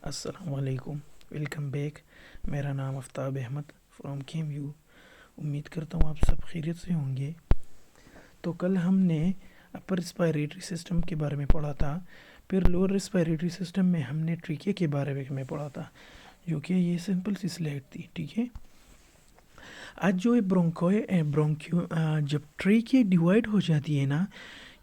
السلام علیکم، welcome back. میرا نام آفتاب احمد فرام کیم یو۔ امید کرتا ہوں آپ سب خیریت سے ہوں گے۔ تو کل ہم نے اپر ریسپائریٹری سسٹم کے بارے میں پڑھا تھا، پھر لوور ریسپائریٹری سسٹم میں ہم نے ٹریکے کے بارے میں پڑھا تھا، جو کہ یہ سمپل سی سلیٹ تھی، ٹھیک ہے۔ آج جو جب ٹریکے ڈیوائڈ ہو جاتی ہے نا،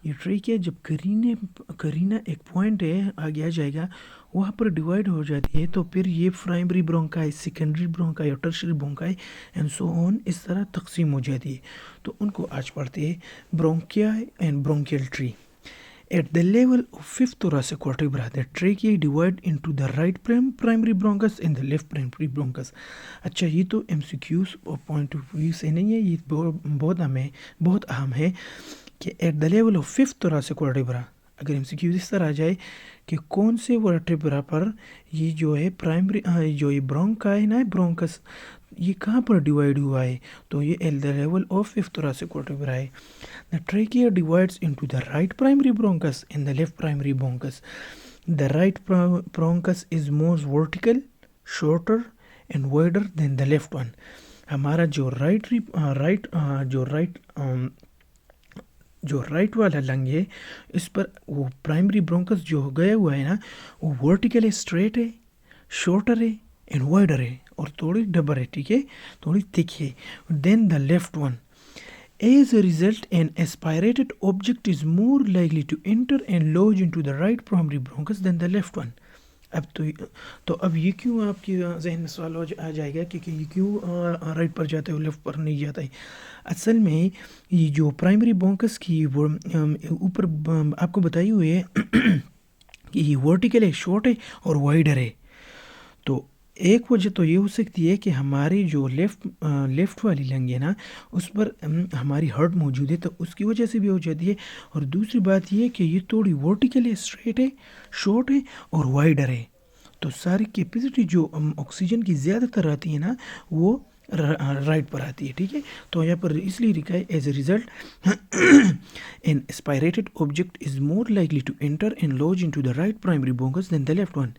یہ ٹریکے جب کرینہ ایک پوائنٹ ہے آگے آ جائے گا، وہاں پر ڈیوائڈ ہو جاتی ہے، تو پھر یہ پرائمری برونکائی، سیکنڈری برونکائی اور ٹرشری برونکائی اینڈ سو آن اس طرح تقسیم ہو جاتی ہے۔ تو ان کو آج پڑھتے ہیں، bronchi and bronchial tree. At the level of fifth thoracic vertebra, the trachea divide into the right primary bronchus and the left primary bronchus۔ اچھا، یہ تو ایم سی کیوز اور پوائنٹ آف ویو سے نہیں ہے، یہ بہت اہم ہے کہ at the level of fifth thoracic vertebra، اگر ایم سی کیوز اس طرح آ جائے کہ کون سے ورٹیبرا پر یہ جو ہے پرائمری جو یہ برونکائی نا برونکس، یہ کہاں پر ڈیوائڈ ہوا ہے، تو یہ at the level of fifth thoracic vertebra ہے۔ The trachea divides into the right primary bronchus and the left primary bronchus۔ The right bronchus is more vertical, shorter and wider than the left one۔ ہمارا جو right والا لنگ ہے، اس پر وہ primary Bronx جو گیا ہوا ہے نا، وہ ورٹیکل ہے، اسٹریٹ ہے، شارٹر ہے اینڈ وائڈر ہے، اور تھوڑی ڈبر ہے، ٹھیک ہے، تھوڑی تھک ہے۔ Then the left one, as a result an aspirated object is more likely to enter and lodge into the right primary bronchus than the left one۔ اب یہ کیوں آپ کے ذہن میں سوال آ جائے گا کہ یہ کیوں رائٹ پر جاتا ہے اور لیفٹ پر نہیں جاتا ہے۔ اصل میں یہ جو پرائمری برونکس کی اوپر آپ کو بتائی ہوئی ہے کہ یہ ورٹیکل ہے، شارٹ ہے اور وائڈر ہے۔ تو ایک وجہ تو یہ ہو سکتی ہے کہ ہماری جو لیفٹ والی لنگ ہے نا، اس پر ہماری ہارٹ موجود ہے، تو اس کی وجہ سے بھی ہو جاتی ہے۔ اور دوسری بات یہ کہ یہ تھوڑی ورٹیکل ہے، اسٹریٹ ہے، شارٹ ہے اور وائڈر ہے، تو ساری کیپیسٹی جو آکسیجن کی زیادہ تر آتی ہے نا، وہ رائٹ پر آتی ہے، ٹھیک ہے۔ تو یہاں پر اس لیے لکھا ہے as a result an aspirated object is more likely to enter and lodge into the right primary bronchus than the left one۔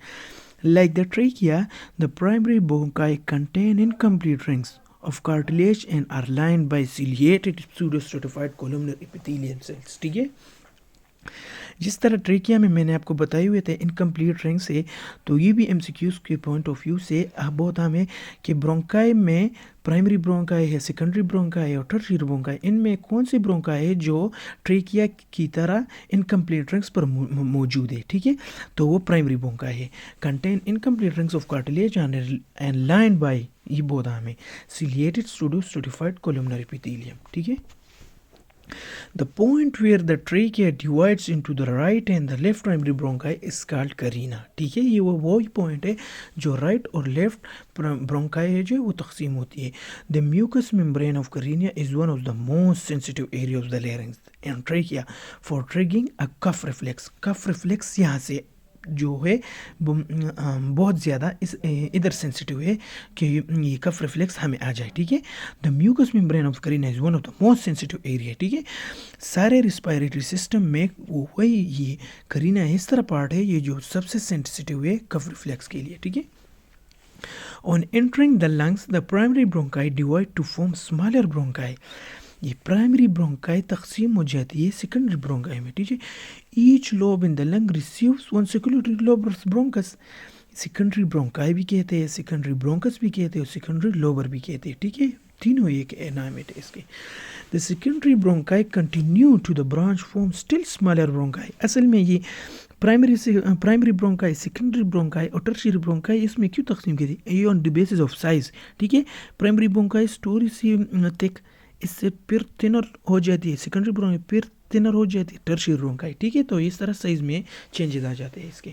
Like the trachea, the primary bronchi contain incomplete rings of cartilage and are lined by ciliated pseudostratified columnar epithelial cells، ٹھیک ہے۔ جس طرح ٹریکیا میں نے آپ کو بتائی ہوئے تھے انکمپلیٹ رنگ سے، تو یہ بھی ایم سی کیوز کے پوائنٹ آف ویو سے بہت اہم ہے کہ برونکائی میں پرائمری برونکائی ہے، سیکنڈری برونکائی اور ٹرشری برونکائی، ان میں کون سی برونکائی ہے جو ٹریکیا کی طرح انکمپلیٹ رنگس پر موجود ہے، ٹھیک ہے۔ تو وہ پرائمری برونکائی ہے، contain incomplete rings of cartilage and lined by, یہ بہت اہم ہے، سیلیٹڈ سوڈو اسٹریٹیفائڈ کولمنر ایپیتھیلیم، ٹھیک ہے۔ The point where the trachea divides into the right and the left primary bronchi is called carina، ٹھیک ہے۔ یہ وہی پوائنٹ ہے جو رائٹ اور لیفٹ برونکائی ہے جو وہ تقسیم ہوتی ہے۔ The mucous membrane of carina is one of the most sensitive area of the larynx and trachea for triggering a cough reflex۔ cough reflex یہاں سے جو ہے بہت زیادہ ادھر سینسٹیو ہے کہ یہ کف ریفلیکس ہمیں آ جائے، ٹھیک ہے۔ The mucous membrane of carina is one of the most sensitive area, ٹھیک ہے۔ سارے ریسپائریٹری سسٹم میں وہی یہ کرینا اس طرح پارٹ ہے یہ جو سب سے سینسٹیو ہے کف ریفلیکس کے لیے، ٹھیک ہے۔ On entering the lungs, the primary bronchi divide to form smaller bronchi۔ یہ پرائمری برونکائی تقسیم ہو جاتی ہے سیکنڈری برونکائی میں، ٹھیک ہے۔ ایچ لوب ان دا lung receives one سیکولٹری لوبرس Bronx. Secondary برونکائی بھی کہتے ہیں، سیکنڈری برونکس بھی کہتے ہیں اور سیکنڈری لوبر بھی کہتے ہیں، ٹھیک ہے۔ تینوں ایک نام ہے اس کے۔ The secondary bronchi continue to the branch form still smaller bronchi. اصل میں یہ پرائمری برونکائی، سیکنڈری برونکائی اور ٹرشری برونکائی اس میں کیوں تقسیم کی تھی؟ یہ آن دی بیسس آف سائز، ٹھیک ہے۔ پرائمری برونکائی تھوڑی سی تھک، اس سے پھر تھنر ہو جاتی ہے، سیکنڈری برونکائی پھر تھنر ہو جاتی ہے ٹرشری برونکائی، ٹھیک ہے۔ تو اس طرح سائز میں چینجز آ جاتے ہیں اس کے۔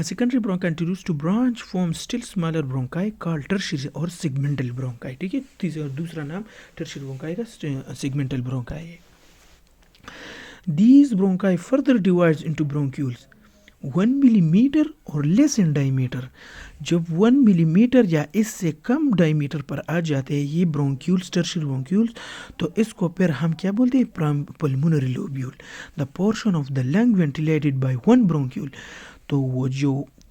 Secondary bronchi introduce to branch form still smaller bronchi call tertiary اور سیگمنٹل برونکائی، ٹھیک ہے۔ دوسرا نام ٹرشری برونکائی کا سیگمنٹل برونکائی ہے۔ These bronchi further divides into bronchioles 1 millimeter اور لیس ان ڈائی میٹر۔ جب 1 ملی میٹر یا اس سے کم ڈائی میٹر پر آ جاتے ہیں یہ برونکیولز، ٹرشری برونکیولز، تو اس کو پھر ہم کیا بولتے ہیں؟ Pulmonary lobule, the portion of the lung ventilated by one bronchiole. تو وہ جو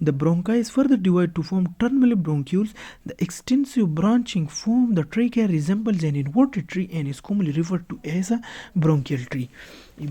The bronchi is further divided to form terminal bronchioles. The extensive branching form the trachea resembles an inverted tree and is commonly referred to as a bronchial tree.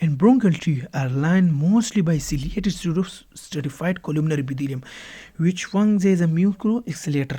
and bronchial tree are lined mostly by ciliated stratified columnar epithelium which functions as a mucoaccelerator.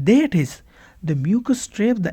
That is the mucus trap the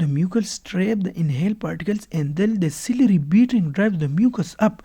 The mucus trap the inhaled particles and then the ciliary beating drives the mucus up,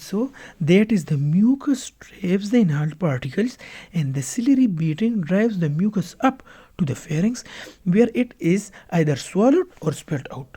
So that is the mucus traps the inhaled particles and the ciliary beating drives the mucus up to the pharynx where it is either swallowed or spit out,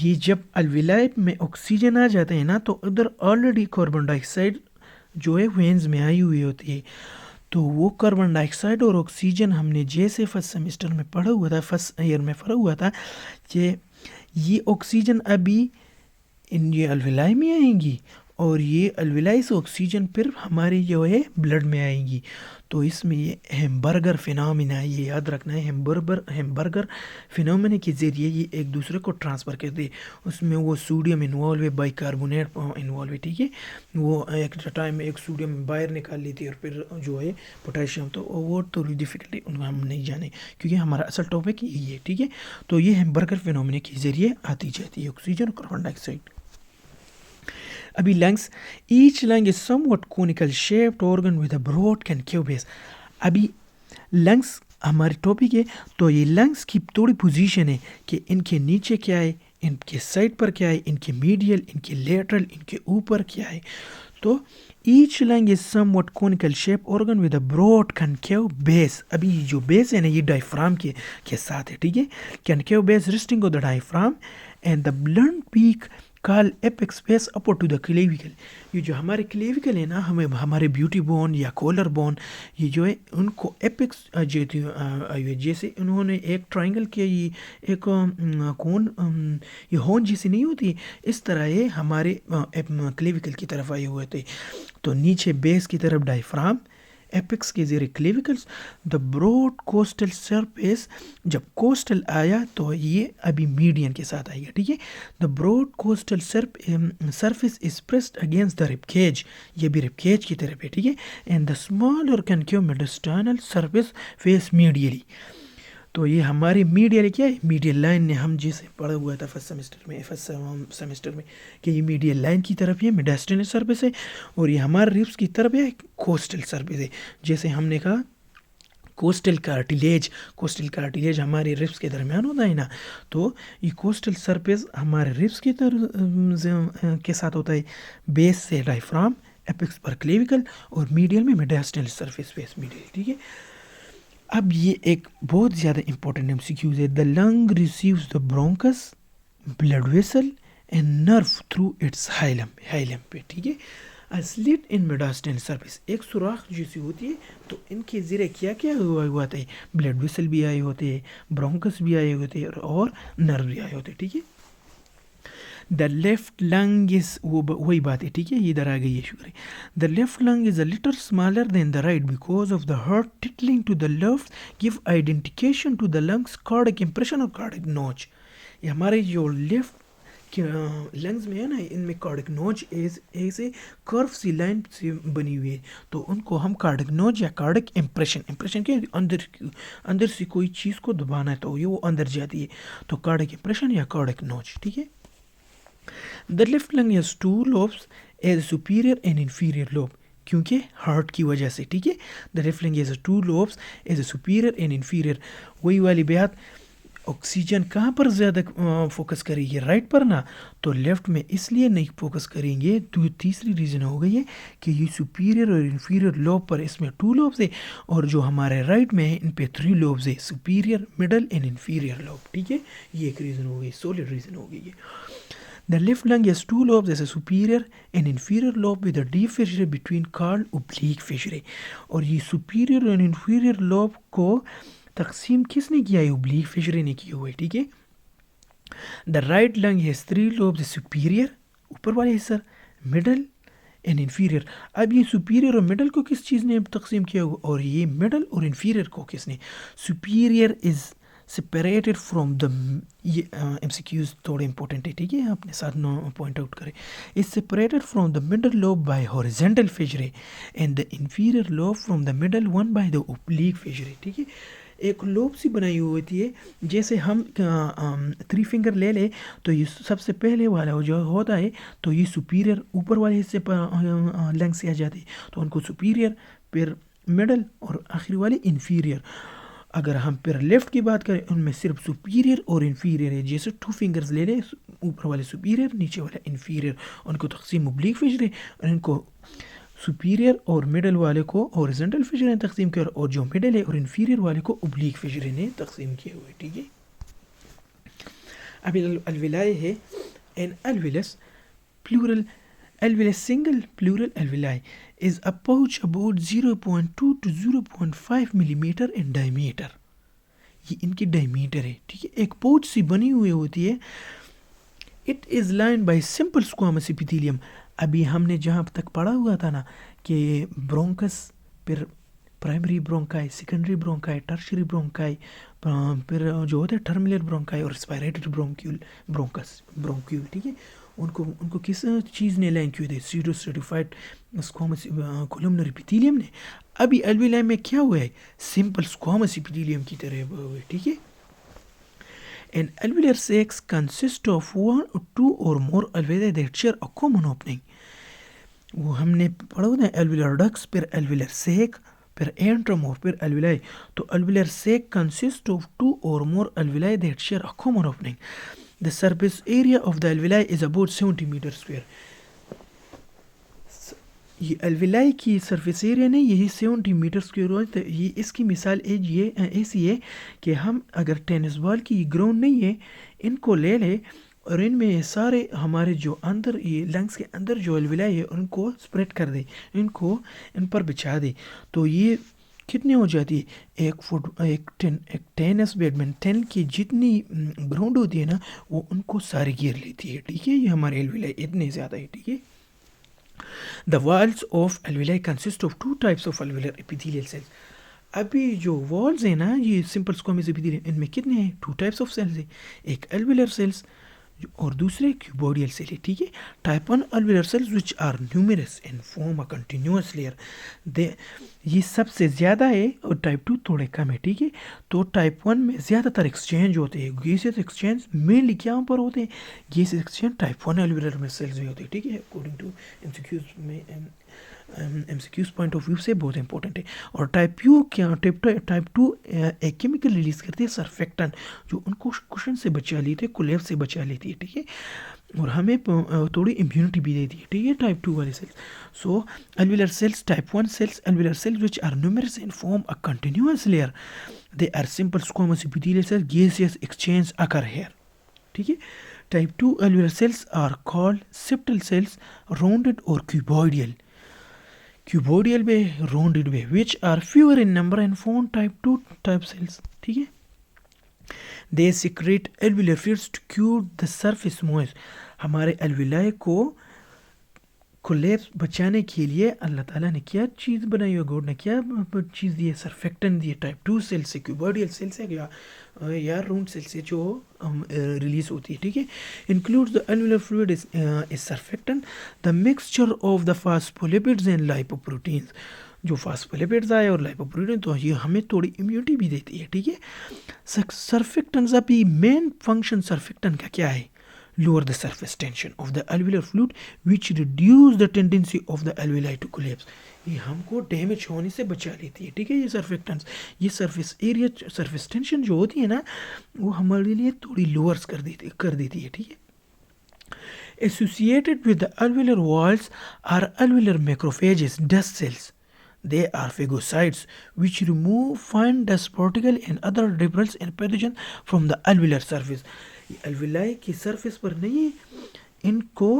یہ جب الویلائی میں oxygen آ جاتا ہے نا تو ادھر already carbon ڈائی oxide جو ہے وینز میں آئی ہوئی ہوتی ہے. تو وہ کاربن ڈائی آکسائڈ اور آکسیجن ہم نے جیسے فرسٹ سیمسٹر میں پڑھا ہوا تھا، فرسٹ ایئر میں پڑھا ہوا تھا کہ یہ آکسیجن ابھی ان یہ الویلائی میں آئیں گی اور یہ الویلائی سے آکسیجن پھر ہماری جو ہے بلڈ میں آئیں گی. تو اس میں یہ ہیمبرگر فینومینا، یہ یاد رکھنا ہے، ہیمبرگر فینومینا کے ذریعے یہ ایک دوسرے کو ٹرانسفر کرتے ہیں. اس میں وہ سوڈیم انوالو ہے، بائی کاربونیٹ انوالو ہے، ٹھیک ہے. وہ ایک ٹائم میں ایک سوڈیم باہر نکال لیتی ہے اور پھر جو ہے پوٹاشیم، تو وہ تھوڑی ڈیفیکلٹی ان کو ہم نہیں جانے کیونکہ ہمارا اصل ٹاپک یہی ہے، ٹھیک ہے. تو یہ ہیمبرگر فینومینا کے ذریعے آتی جاتی ہے آکسیجن اور کاربن ڈائی آکسائڈ. ابھی lungs, each lung is somewhat conical shaped organ with a broad concave base. ابھی لنگس ہمارے ٹاپک ہے، تو یہ لنگس کی تھوڑی پوزیشن ہے کہ ان کے نیچے کیا ہے، ان کے سائڈ پر کیا ہے، ان کے میڈیل، ان کے لیٹرل، ان کے اوپر کیا ہے. تو each lung is somewhat conical shape organ with a broad concave base. ابھی جو بیس ہے نا یہ ڈائفرام کے ساتھ ہے، ٹھیک ہے. Concave base resting on the diaphragm and the blunt peak call apex base upward to the clavicle. یہ جو ہمارے کلیویکل ہے نا، ہمیں ہمارے بیوٹی بون یا کولر بون، یہ جو ہے ان کو ایپیکس جیسے انہوں نے ایک ٹرائنگل کیا، یہ ایک کون یہ ہون جیسی نہیں ہوتی، اس طرح یہ ہمارے کلیویکل کی طرف آئے ہوئے تھے. تو نیچے بیس کی طرف ڈائفرام، ایپیکس کے زیر کلیویکلز. دا براڈ کوسٹل سرفیس، جب کوسٹل آیا تو یہ ابھی میڈین کے ساتھ آئے گا، ٹھیک ہے. The broad costal surface is pressed against the rib cage, یہ بھی رب کیج کی طرف ہے، ٹھیک ہے. اینڈ دا اسمال اور کنکیو میڈسٹائنل سرفیس فیس میڈیلی. تو یہ ہماری میڈیل کیا ہے، میڈیل لائن نے ہم جیسے پڑھا ہوا تھا فرسٹ سیمسٹر میں کہ یہ میڈیل لائن کی طرف یہ میڈسٹائنل سرفیس ہے اور یہ ہمارے ریبس کی طرف ہے کوسٹل سرفیس ہے. جیسے ہم نے کہا کوسٹل کارٹیلیج ہمارے ریبس کے درمیان ہوتا ہے نا، تو یہ کوسٹل سرفیس ہمارے ریبس کی طرف کے ساتھ ہوتا ہے. بیس سے ڈائفرام، ایپیکس پر کلیویکل اور میڈیل میں میڈسٹائنل سرفیس فیس میڈیل، ٹھیک ہے. اب یہ ایک بہت زیادہ امپورٹنٹ ایم سی کیوز ہے. The lung receives the bronchus blood vessel and nerve through its hilum پہ، ٹھیک ہے. سلٹ ان میڈسٹائنل سرفیس، ایک سوراخ جیسی ہوتی ہے، تو ان کے ذریعے کیا کیا ہوا تھا، بلڈ ویسل بھی آئے ہوتے ہیں، برونکس بھی آئے ہوتے ہیں اور نرو بھی آئے ہوتے ہیں، ٹھیک ہے. دا لیفٹ لنگ از، وہی بات ہے، ٹھیک ہے، یہ ادھر آ گئی ہے، شکریہ. The left lung is a little smaller than the right because of the heart tilting to the left give indentation to the lungs cardiac impression اور کارڈک نوچ. یہ ہمارے جو لیفٹ لنگز میں ہے نا، ان میں کارڈک نوچ ایسے کرو سی لائن سے بنی ہوئی ہے، تو ان کو ہم کارڈک نوچ یا کارڈک امپریشن کے اندر سے کوئی چیز کو دبانا ہے تو یہ وہ اندر جاتی ہے، تو کارڈک امپریشن یا کارڈک نوچ، ٹھیک ہے. The left lung has two lobes, as superior and inferior lobe. کیونکہ ہارٹ کی وجہ سے، ٹھیک ہے. The left lung has two lobes, as superior and inferior. وہی والی بات، آکسیجن کہاں پر زیادہ فوکس کریں گے، رائٹ پر نا، تو لیفٹ میں اس لیے نہیں فوکس کریں گے. تو تیسری ریزن ہو گئی ہے کہ یہ سپیریئر اور انفیریئر لوب پر اس میں 2 لوبز ہے، اور جو ہمارے رائٹ میں ہے ان پہ 3 لوبز ہے، superior, middle and inferior lobe, ٹھیک ہے. یہ ایک ریزن ہو گئی، سولڈ ریزن ہو گئی ہے. The left lung has 2 lobes as a superior and inferior lobe with a deep fissure between called oblique fissure. اور یہ superior and inferior lobe کو تقسیم کس نے کیا ہے، oblique fissure نے کی ہوئی، ٹھیک ہے. The right lung has 3 lobes as superior، اوپر والے حصہ، middle and inferior. اب یہ superior اور middle کو کس چیز نے تقسیم کیا ہوا، اور یہ middle اور inferior کو کس نے، superior is separated from the M C Qs تھوڑے امپورٹنٹ ہے، ٹھیک ہے، آپ نے ساتھ پوائنٹ آؤٹ کرے. Is separated from the middle lobe by horizontal fissure and the inferior lobe from the middle one by the oblique fissure، ٹھیک ہے. ایک لوب سی بنائی ہوئی ہوتی ہے، جیسے ہم 3 فنگر لے لے تو یہ سب سے پہلے والا جو ہوتا ہے تو یہ سپیریئر اوپر والے حصے پر لنگ سے آ جاتی ہے، تو ان کو سپیریئر، پھر مڈل اور آخری والے انفیریئر. اگر ہم پھر لیفٹ کی بات کریں، ان میں صرف سپیریئر اور انفیریئر ہے، جیسے 2 فنگرز لے لیں، اوپر والے سپیریئر، نیچے والے انفیریئر، ان کو تقسیم اوبلیک فشر ہے، اور ان کو سپیریئر اور مڈل والے کو ہارزنٹل فشر نے تقسیم کیا، اور جو مڈل ہے اور انفیریئر والے کو اوبلیک فشر نے تقسیم کیے ہوئے، ٹھیک ہے. اب الولائی ہے an alveolus plural alveolus single plural alveoli is a pouch about 0.2 to 0.5 millimeter in diameter. یہ ان کی ڈائمیٹر ہے، ٹھیک ہے، ایک پوچ سی بنی ہوئی ہوتی ہے. It is line by simple squamous epithelium. ابھی ہم نے جہاں تک پڑھا ہوا تھا نا کہ برونکس، پھر پرائمری برونکائی، سیکنڈری برونکائی، ٹرشری برونکائی، پھر جو ہوتا ہے ٹرمینل برونکائی اور ریسپائریٹری برونکیول، ٹھیک ہے، ان کو کس چیز نے لائن کیے تھے؟ سیڈو سٹریٹیفائڈ اسکوامس کولمنر ایپیتھیلیم نے. ابھی الویلائی میں کیا ہوا ہے؟ سمپل اسکوامس ایپیتھیلیم کی طرح ہوئے، ٹھیک ہے. An alveolar sacs consist of one or two or more alveoli that share a common opening. وہ ہم نے پڑھا ہوتا ہے alveolar ducts، پھر alveolar sac، پھر antrum اور پھر alveoli. تو alveolar sac consist of two or more alveoli that share a common opening. The surface area of the alveoli is about 70 meter square. یہ الویلائی کی سرفیس ایریا نہیں، یہی 70 metre square ہوتا ہے. یہ اس کی مثال ایسی ہے کہ ہم اگر ٹینس بال کی گراؤنڈ نہیں ہے، ان کو لے لے اور ان میں سارے ہمارے جو اندر یہ لنگس کے اندر جو الویلائی ہے ان کو اسپریڈ کر دے، ان پر بچھا دے، تو یہ کتنے ہو جاتی ہے؟ ایک ٹینس بیڈمنٹن کی جتنی گراؤنڈ ہوتی ہے نا، وہ ان کو ساری گھیر لیتی ہے، ٹھیک ہے. یہ ہمارے الویلائی اتنے زیادہ ہے، ٹھیک ہے. The walls of alveoli consist of two types of alveolar epithelial cells. ابھی جو والز ہیں نا، یہ سمپل اسکوامس ایپیتھیلیم، ان میں کتنے ہیں؟ 2 types of cells ہیں، ایک الویلر سیلس اور دوسرے کیوبوڈیل سیل ہے، ٹھیک ہے. Type 1 alveolar cells which are numerous and form a continuous layer. یہ سب سے زیادہ ہے اور ٹائپ 2 تھوڑے کم ہے، ٹھیک ہے. تو ٹائپ 1 میں زیادہ تر ایکسچینج ہوتے ہیں، گیسز ایکسچینج مینلی کیا پر ہوتے ہیں؟ گیسز ایکسچینج ٹائپ 1 الویلر میں سیلز میں ہوتے ہیں، ٹھیک ہے. According to M C Qs point of view سے بہت امپورٹنٹ ہے. اور ٹائپ 2 ایک کیمیکل ریلیز کرتی ہے سرفیکٹن، جو ان کو کوشن سے بچا لیتے ہیں، کولیب سے بچا لیتی ہے، ٹھیک ہے، اور ہمیں تھوڑی امیونٹی بھی دیتی ہے، ٹھیک ہے. ٹائپ 2 والے sales. So الویلر sales, type 1 cells, alveolar cells which are numerous and form a continuous layer. They are simple squamous epithelial cells. Gaseous exchange occur here. ٹھیک ہے. Type 2 alveolar cells are called septal cells, rounded or cuboidal. Cuboidal بھی rounded بھی which are fewer in number and form type 2 type cells. ٹھیک ہے. They secrete alveolar fluids to keep the surface moist. ہمارے الویلائی کو collapse بچانے کے لیے اللہ تعالیٰ نے کیا چیز بنائی ہے؟ گوڈ نے کیا چیز دی ہے؟ سرفیکٹن دی ہے. ٹائپ 2 سیل سے، کیوبوڈیل سیل سے یا راؤنڈ سیل سے جو ریلیز ہوتی ہے، ٹھیک ہے. Includes the alveolar fluid is surfactant the mixture of the phospholipids and lipoproteins. جو فاسفولیپڈز آئے اور لائپوپروٹین، تو یہ ہمیں تھوڑی امیونٹی بھی دیتی ہے، ٹھیک ہے. سرفیکٹنز ابھی مین فنکشن سرفیکٹن کا کیا ہے؟ Lower the surface tension of the alveolar fluid which reduce the tendency of the alveoli to collapse. یہ ہم کو ڈیمیج ہونے سے بچا لیتی ہے، ٹھیک ہے. یہ سرفیکٹنس، یہ سرفیس ایریا، سرفیس ٹینشن جو ہوتی ہے نا، وہ ہمارے لیے تھوڑی لوورس کر دیتی ہے، ٹھیک ہے. Associated with the alveolar walls are alveolar macrophages, dust cells. They are phagocytes which remove fine dust particles and other debris and pathogens from the alveolar surface. یہ الویلائی کی سرفیس پر نہیں، ان کو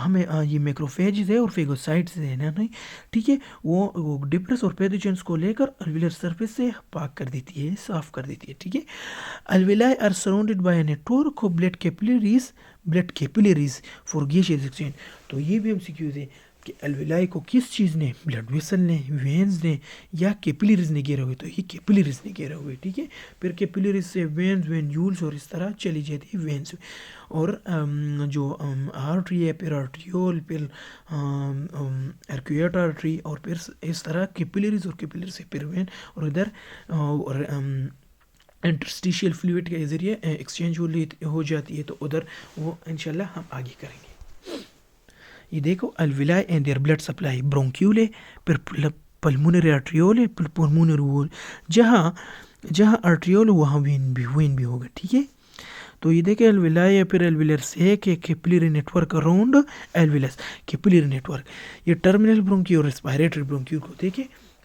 ہمیں یہ میکروفیجز ہے اور فیگوسائٹس ہے نا، نہیں، ٹھیک ہے. وہ ڈپرس اور پیتھوجنس کو لے کر الویلر سرفیس سے پاک کر دیتی ہے، صاف کر دیتی ہے، ٹھیک ہے. Alveoli are surrounded by a network of blood capillaries for gases exchange. تو یہ بھی ہم سے کیوں تھے کہ الویلائی کو کس چیز نے، بلڈ ویسل نے، وینز نے یا کیپیلریز نے گھیرا ہوئے؟ تو یہ کیپیلریز نے گھیرا ہوئے، ٹھیک ہے. پھر کیپیلریز سے وینز، وینیولز اور اس طرح چلی جاتی ہے وینز. اور جو آرٹری ہے، پھر آرٹریول، پھر ارکویٹ آرٹری، اور پھر اس طرح کیپیلریز اور کیپیلریز سے پھر وین، اور ادھر اور انٹرسٹیشیل فلوئڈ کے ذریعے ایکسچینج ہو جاتی ہے. تو ادھر وہ انشاءاللہ ہم آگے کریں گے. یہ دیکھو الویلائی اینڈ دیئر بلڈ سپلائی، برونکیول ہے، پھر پلمونری آرٹریول ہے، پھر پلمونری وول. جہاں آرٹریول وہاں وین بھی ہوگا، ٹھیک ہے. تو یہ دیکھیں الویلائی ہے، پھر الویلر سیک ہے، کیپیلری نیٹورک اراؤنڈ الویلس، کیپیلری نیٹورک. یہ ٹرمینل برونکی اور ریسپائریٹری برونکیول کو دیکھیں.